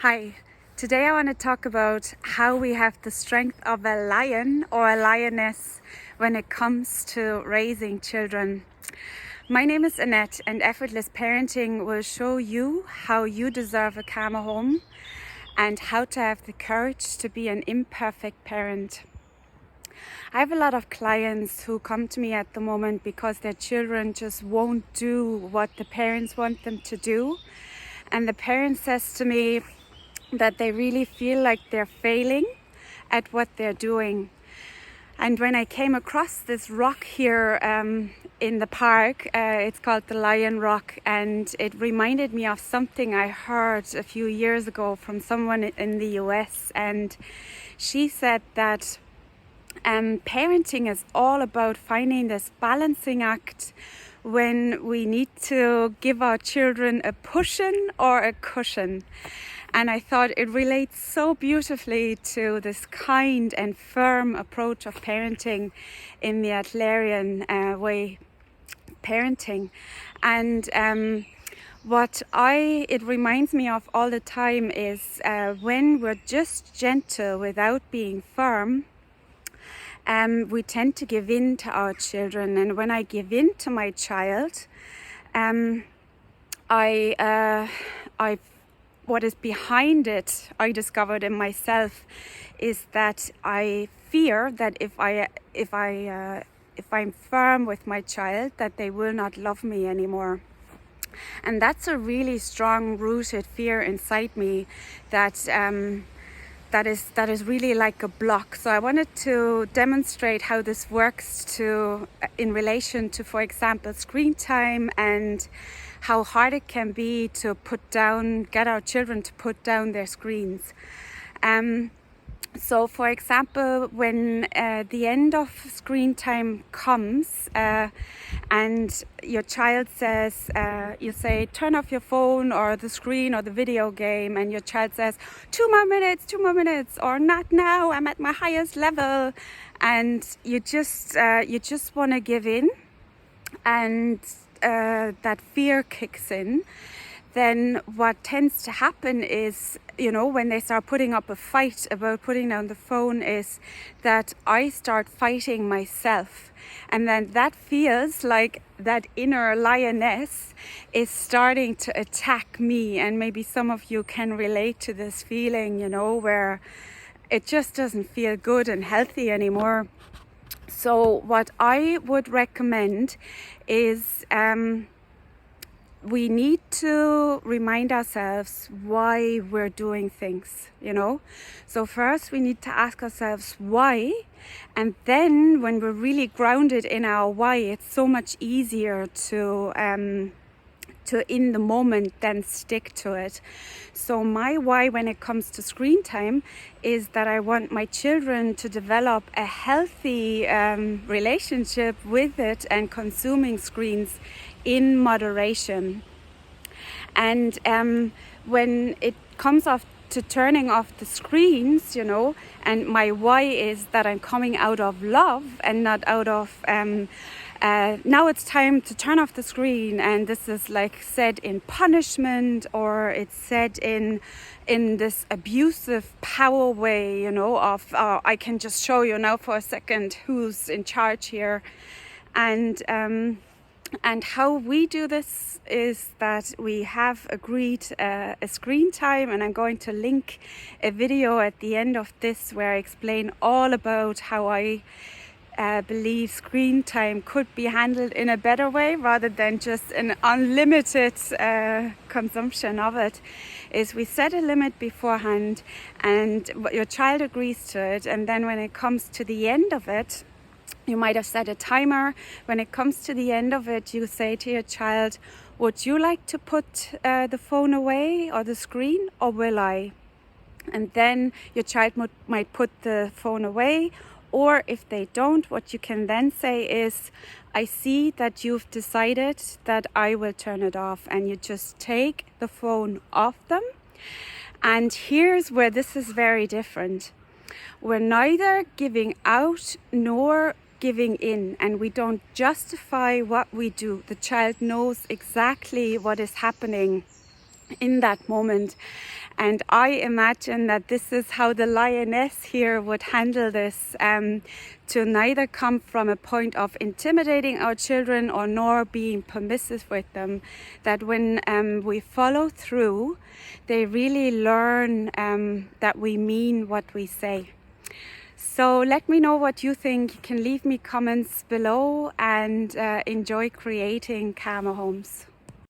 Hi, today I want to talk about how we have the strength of a lion or a lioness when it comes to raising children. My name is Annette, and Effortless Parenting will show you how you deserve a calmer home and how to have the courage to be an imperfect parent. I have a lot of clients who come to me at the moment because their children just won't do what the parents want them to do. And the parent says to me that they really feel like they're failing at what they're doing. And when I came across this rock here in the park, it's called the Lion Rock, and it reminded me of something I heard a few years ago from someone in the US. And she said that parenting is all about finding this balancing act when we need to give our children a push-in or a cushion. And I thought it relates so beautifully to this kind and firm approach of parenting in the Adlerian way parenting. And it reminds me of all the time is when we're just gentle without being firm, we tend to give in to our children. And when I give in to my child, what is behind it, I discovered in myself, is that I fear that if I'm firm with my child, that they will not love me anymore. And that's a really strong rooted fear inside me that is really like a block. So I wanted to demonstrate how this works in relation to, for example, screen time, and how hard it can be to get our children to put down their screens. So, for example, when the end of screen time comes and your child says, you say, turn off your phone or the screen or the video game, and your child says, 2 more minutes, or not now, I'm at my highest level, and you just want to give in, and that fear kicks in. Then what tends to happen is, when they start putting up a fight about putting down the phone, is that I start fighting myself. And then that feels like that inner lioness is starting to attack me. And maybe some of you can relate to this feeling, where it just doesn't feel good and healthy anymore. So what I would recommend is we need to remind ourselves why we're doing things, So first we need to ask ourselves why, and then when we're really grounded in our why, it's so much easier to in the moment then stick to it. So my why when it comes to screen time is that I want my children to develop a healthy relationship with it and consuming screens in moderation. And when it comes to turning off the screens, and my why is that I'm coming out of love and not out of now it's time to turn off the screen, and this is like said in punishment, or it's said in this abusive power way, of I can just show you now for a second who's in charge here. And how we do this is that we have agreed a screen time, and I'm going to link a video at the end of this where I explain all about how I believe screen time could be handled in a better way rather than just an unlimited consumption of it. Is we set a limit beforehand, and your child agrees to it, and then when it comes to the end of it, you might have set a timer. When it comes to the end of it, you say to your child, would you like to put the phone away or the screen, or will I? And then your child might put the phone away. Or if they don't, what you can then say is, I see that you've decided that I will turn it off, and you just take the phone off them. And here's where this is very different. We're neither giving out nor giving in, and we don't justify what we do. The child knows exactly what is happening in that moment. And I imagine that this is how the lioness here would handle this, to neither come from a point of intimidating our children or nor being permissive with them. That when we follow through, they really learn that we mean what we say. So let me know what you think. You can leave me comments below, and enjoy creating calmer homes.